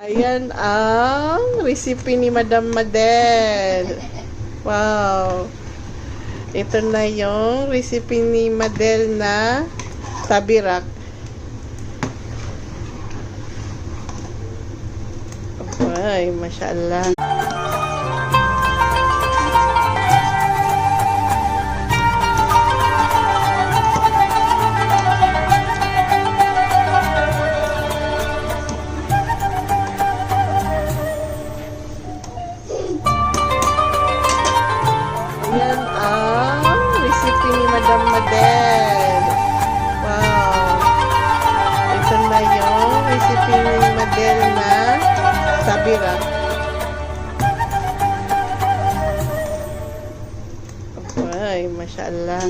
Ayan ang recipe ni Madam Madel. Wow. Ito na yung recipe ni Madel na tabirak. Ay, mashallah. Yan ang recipe ni Madam Madel. Wow. Ito na yung recipe ni Madel na tabirak. Ay, mashallah.